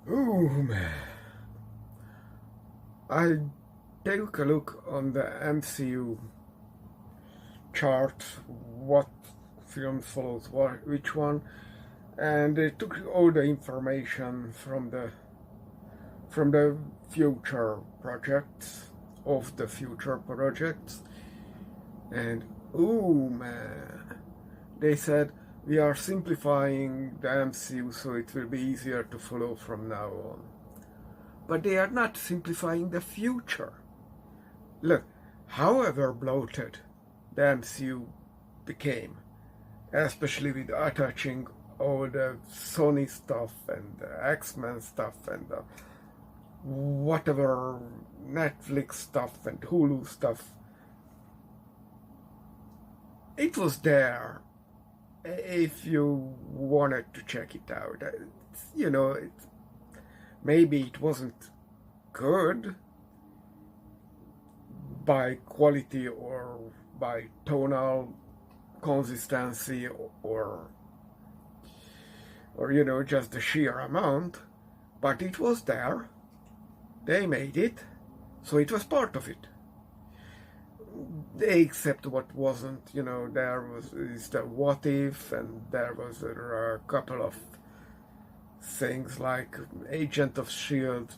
Oh man, I took a look on the MCU chart, what film follows which one, and they took all the information from the future projects of the future projects, and oh man, they said we are simplifying the MCU so it will be easier to follow from now on. But they are not simplifying the future. Look, however bloated the MCU became, especially with attaching all the Sony stuff and the X-Men stuff and the whatever Netflix stuff and Hulu stuff, it was there if you wanted to check it out. Maybe it wasn't good by quality or by tonal consistency or just the sheer amount, but it was there. They made it, so it was part of it. Except what wasn't, there is the what if, and there was a couple of things like Agent of Shield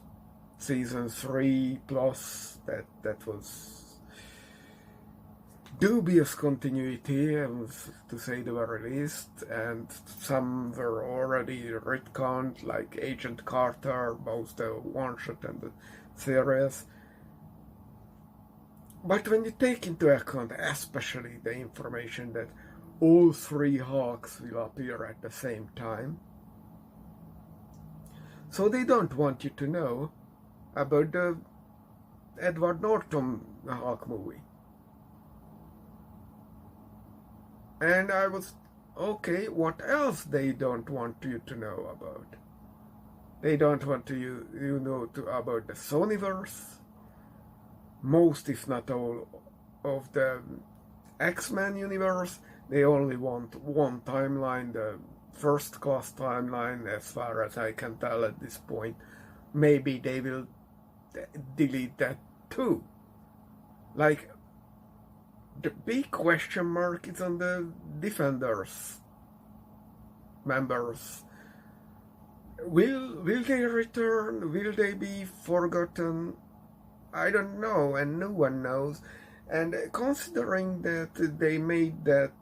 season 3 plus that was dubious continuity, to say the very least, and some were already retconned, like Agent Carter, both the one shot and the series. But when you take into account especially the information that all three Hawks will appear at the same time, so they don't want you to know about the Edward Norton Hawk movie. And I was, okay, what else they don't want you to know about? They don't want you know about the Sonyverse, most if not all of the X-Men universe. They only want one timeline, the first class timeline, as far as I can tell at this point. Maybe they will delete that too. Like, the big question mark is on the Defenders members. Will they return? Will they be forgotten? I don't know, and no one knows. And considering that they made that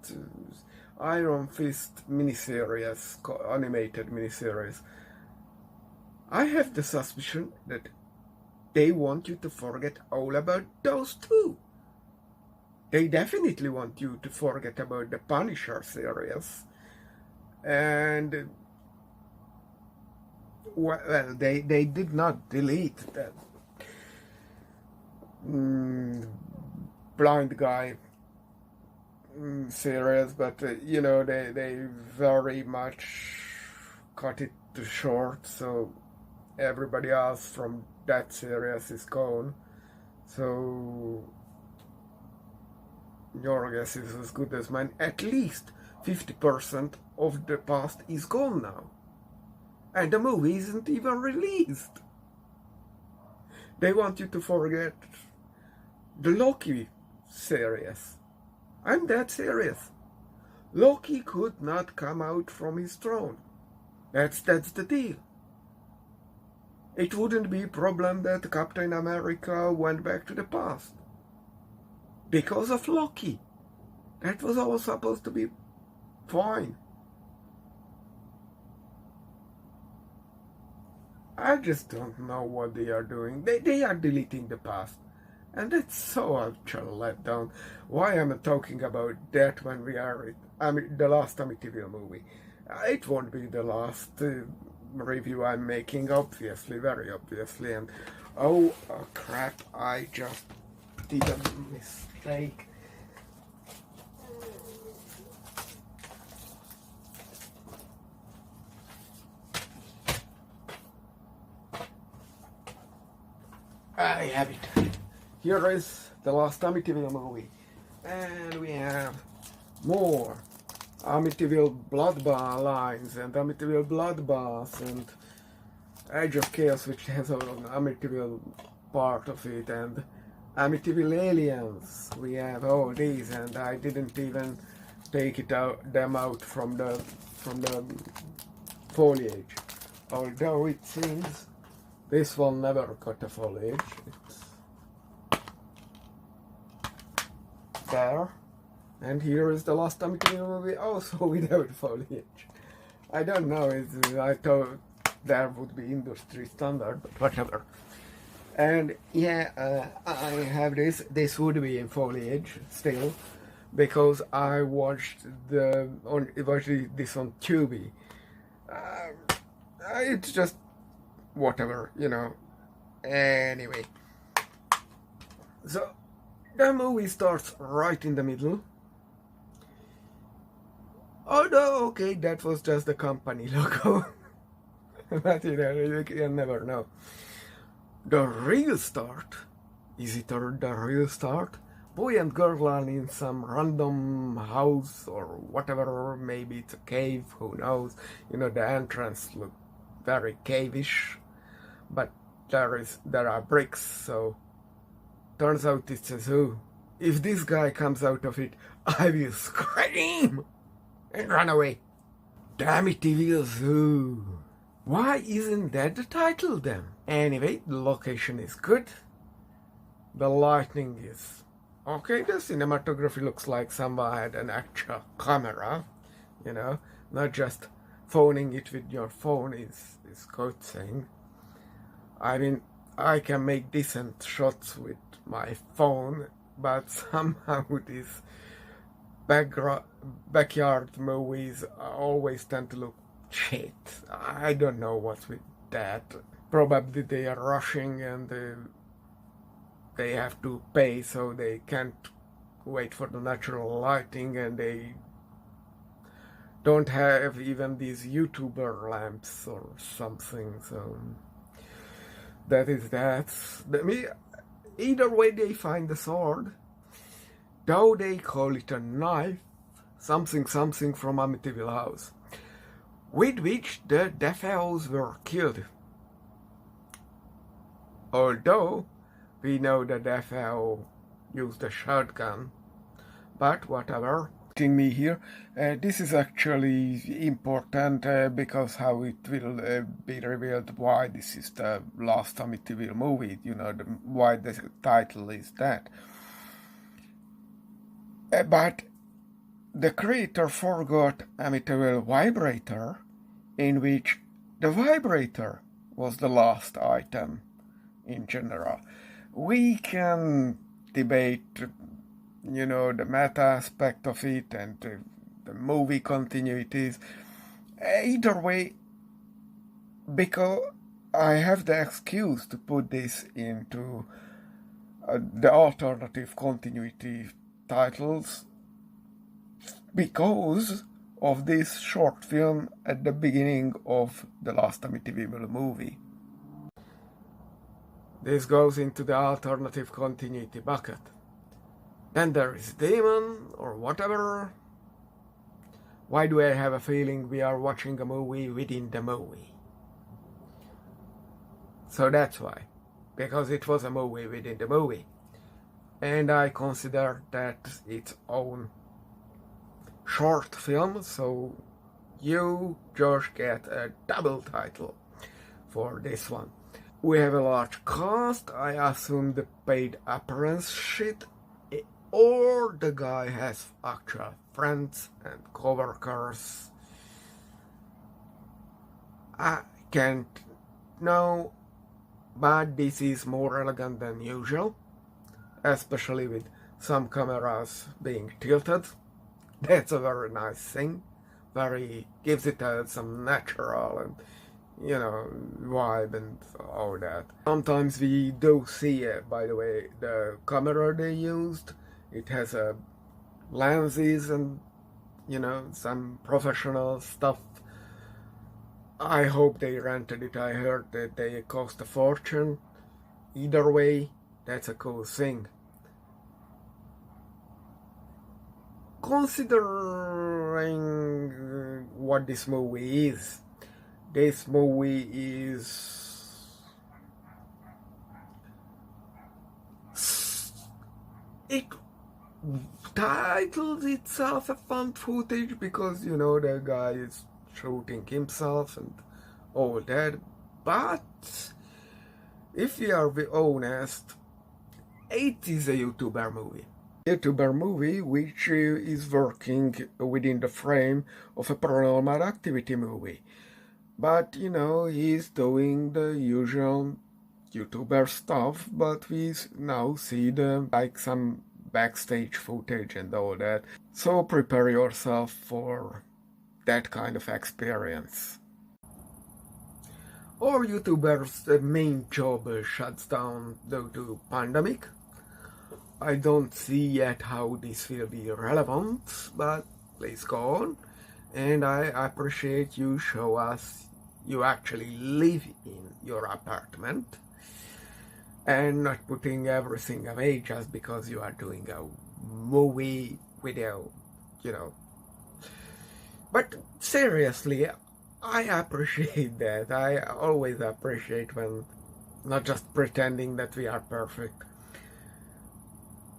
Iron Fist miniseries, animated miniseries, I have the suspicion that they want you to forget all about those two. They definitely want you to forget about the Punisher series. And, well, they did not delete that blind guy series, but they very much cut it too short, so everybody else from that series is gone. So your guess is as good as mine. At least 50% of the past is gone now, and the movie isn't even released. They want you to forget the Loki series. I'm that serious. Loki could not come out from his throne. That's the deal. It wouldn't be a problem that Captain America went back to the past because of Loki. That was all supposed to be fine. I just don't know what they are doing. They are deleting the past. And that's so much a letdown. Why am I talking about that when we are at the last Amityville movie? It won't be the last review I'm making, obviously, very obviously. And oh crap, I just did a mistake. I have it. Here is the last Amityville movie. And we have more Amityville bloodbath lines and Amityville bloodbaths and Age of Chaos, which has an Amityville part of it, and Amityville Aliens. We have all these, and I didn't even take them out from the foliage. Although it seems this one never got a foliage. It's there. And here is the Last Amityville Movie, also without foliage. I don't know, I thought there would be industry standard, but whatever. And yeah, I have this. This would be in foliage still, because I watched this on Tubi. It's just whatever, you know. Anyway, so the movie starts right in the middle. Although, okay, that was just the company logo. But you know, you can never know. The real start, is it the real start? Boy and girl are in some random house or whatever, maybe it's a cave, who knows. You know, the entrance looked very cave-ish, but there are bricks, so turns out it's a zoo. If this guy comes out of it, I will scream and run away. The Amityville Zoo. Why isn't that the title then? Anyway, the location is good. The lighting is okay. The cinematography looks like someone had an actual camera, you know, not just phoning it with your phone is good thing. I mean, I can make decent shots with my phone, but somehow these backyard movies always tend to look shit. I don't know what's with that. Probably they are rushing and they have to pay, so they can't wait for the natural lighting, and they don't have even these YouTuber lamps or something. So that is that. Either way, they find the sword, though they call it a knife, something from Amityville House, with which the Defoes were killed. Although we know the Defoe used a shotgun, but whatever. Me here, this is actually important because how it will be revealed why this is the Last Amityville Movie. You know, why the title is that. But the creator forgot Amityville Vibrator, in which the vibrator was the last item in general. We can debate, you know, the meta aspect of it and the movie continuities. Either way, because I have the excuse to put this into the alternative continuity titles because of this short film at the beginning of the Last Amityville Movie. This goes into the alternative continuity bucket. Then there is Demon or whatever. Why do I have a feeling we are watching a movie within the movie? So that's why. Because it was a movie within the movie. And I consider that its own short film, so you, Josh, get a double title for this one. We have a large cast. I assume the paid appearance shit, or the guy has actual friends and co-workers. I can't know, but this is more elegant than usual, especially with some cameras being tilted. That's a very nice thing. Gives it some natural and, you know, vibe and all that. Sometimes we do see, by the way, the camera they used. It has lenses and, you know, some professional stuff. I hope they rented it. I heard that they cost a fortune. Either way, that's a cool thing. Considering what this movie is titled itself a found footage because, you know, the guy is shooting himself and all that. But if we are honest, it is a YouTuber movie. YouTuber movie which is working within the frame of a paranormal activity movie. But, you know, he's doing the usual YouTuber stuff, but we now see some backstage footage and all that. So prepare yourself for that kind of experience. All YouTubers' main job shuts down due to pandemic. I don't see yet how this will be relevant, but please go on. And I appreciate you show us you actually live in your apartment and not putting everything away just because you are doing a movie video, you know. But seriously, I appreciate that. I always appreciate when not just pretending that we are perfect.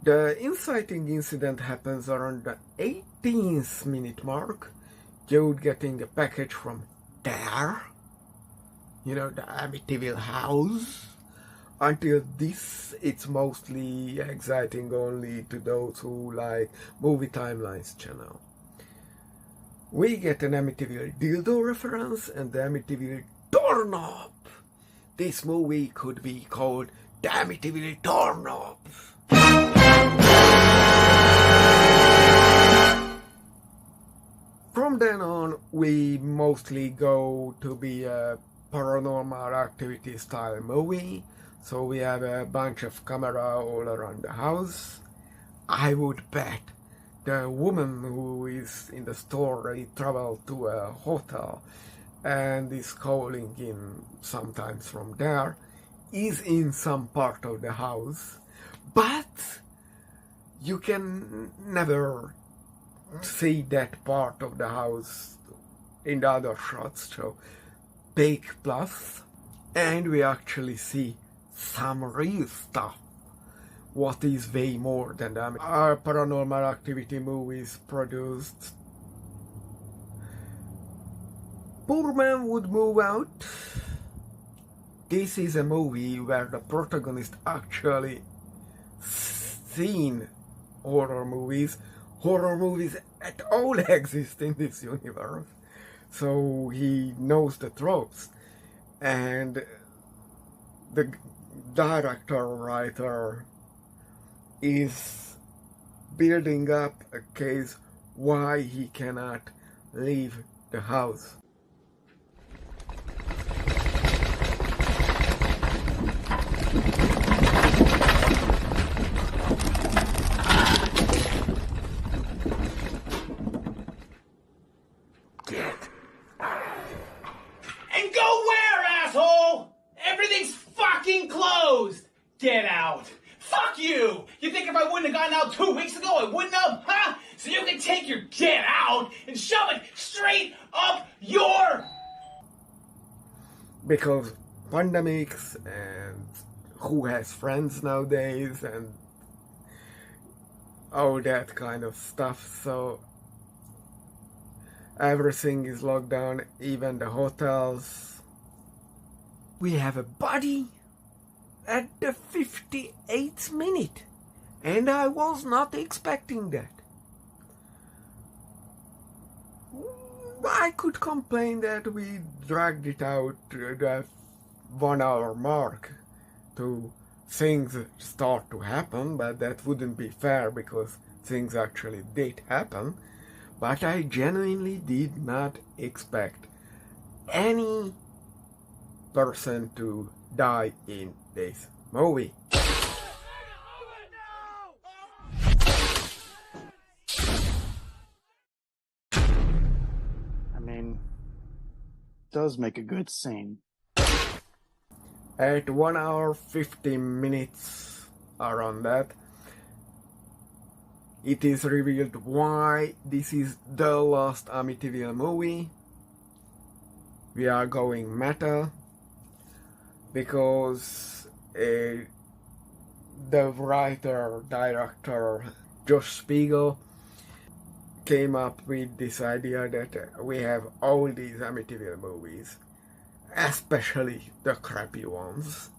The inciting incident happens around the 18th minute mark. Jude getting a package from there, you know, the Amityville house. Until this, it's mostly exciting only to those who like Movie Timelines channel. We get an Amityville dildo reference and the Amityville doorknob. This movie could be called The Amityville Doorknob. From then on, we mostly go to be a paranormal activity style movie. So we have a bunch of camera all around the house. I would bet the woman who is in the story traveled to a hotel and is calling in sometimes from there, is in some part of the house, but you can never see that part of the house in the other shots, so big plus. And we actually see some real stuff, what is way more than our paranormal activity movies produced. Poor Man Would Move Out. This is a movie where the protagonist actually seen horror movies. Horror movies at all exist in this universe, so he knows the tropes. And the director-writer is building up a case why he cannot leave the house. And go where, asshole? Everything's fucking closed! Get out! Fuck you! You think if I wouldn't have gotten out 2 weeks ago, I wouldn't have, huh? So you can take your get out and shove it straight up your... Because pandemics and who has friends nowadays and all that kind of stuff, so everything is locked down, even the hotels. We have a body at the 58th minute, and I was not expecting that. I could complain that we dragged it out the 1 hour mark to things start to happen, but that wouldn't be fair because things actually did happen. But I genuinely did not expect any person to die in this movie. I mean, it does make a good scene. At 1 hour 15 minutes around that, it is revealed why this is the Last Amityville movie. We are going meta because the writer, director Josh Spiegel came up with this idea that we have all these Amityville movies, especially the crappy ones,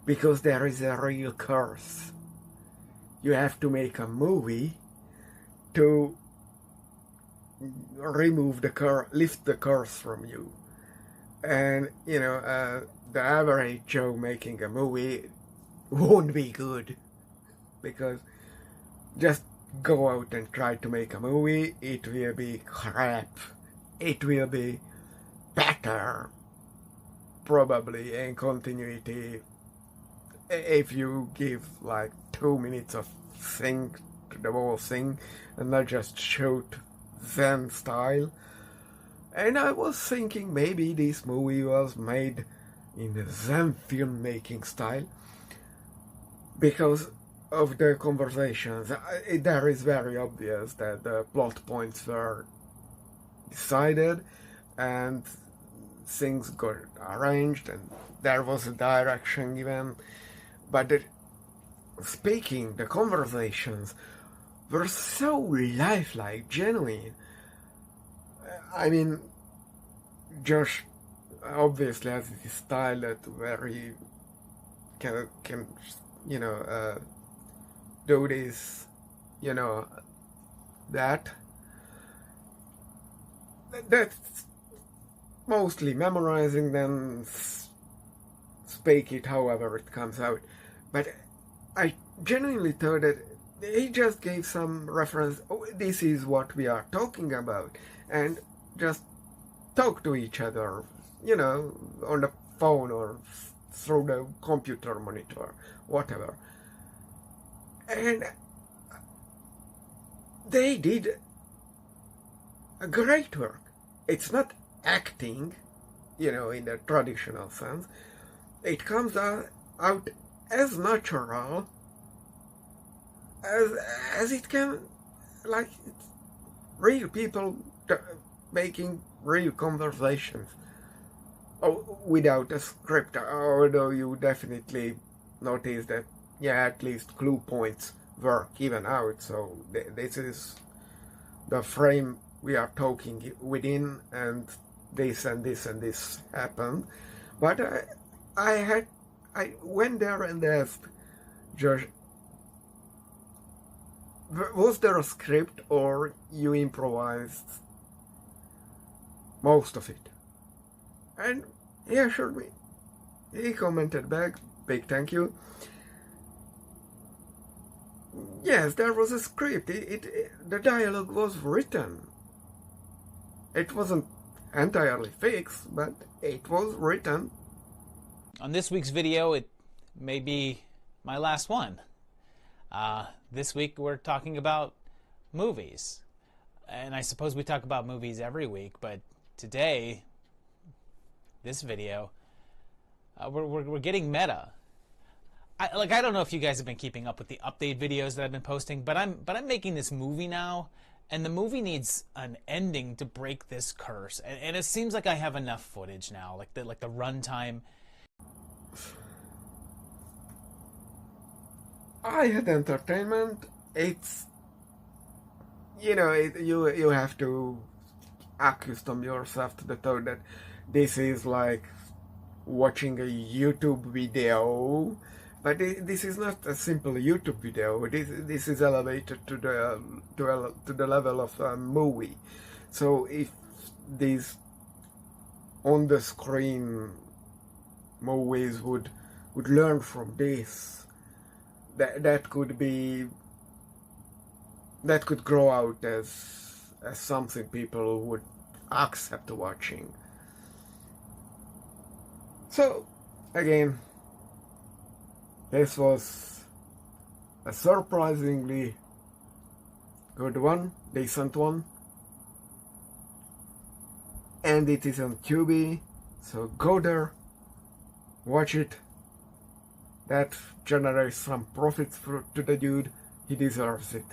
because there is a real curse. You have to make a movie to remove the curse, lift the curse from you. And, the average Joe making a movie won't be good, because just go out and try to make a movie, it will be crap. It will be better, probably, in continuity, if you give like 2 minutes of thing to the whole thing and not just shoot Zen style. And I was thinking maybe this movie was made in the Zen filmmaking style because of the conversations. There is very obvious that the plot points were decided and things got arranged and there was a direction given, but the conversations were so lifelike, genuine. I mean, Josh obviously has this style that very can do this, that's mostly memorizing, then speak it however it comes out. But I genuinely thought that he just gave some reference, this is what we are talking about, and just talk to each other, on the phone or through the computer monitor, whatever. And they did a great work. It's not acting, in the traditional sense. It comes out as natural as it can, like it's real people making real conversations. Without a script, although you definitely notice that, at least clue points were given out, so this is the frame we are talking within, and this and this and this happened. But I went there and asked Josh, was there a script or you improvised most of it? And he assured me. He commented back, big thank you. Yes, there was a script. The dialogue was written. It wasn't entirely fixed, but it was written. On this week's video, it may be my last one. This week we're talking about movies. And I suppose we talk about movies every week, but today, this video, we're getting meta. I don't know if you guys have been keeping up with the update videos that I've been posting, but I'm making this movie now, and the movie needs an ending to break this curse. And it seems like I have enough footage now, like the runtime. I had entertainment. It's you have to accustom yourself to the thought that this is like watching a YouTube video. But this is not a simple YouTube video. This is elevated to the level of a movie. So if these on the screen movies would learn from this, that could grow out as something people would accept watching. So again, this was a surprisingly good one, decent one, and it is on Tubi, so go there, watch it. That generates some profits to the dude, he deserves it.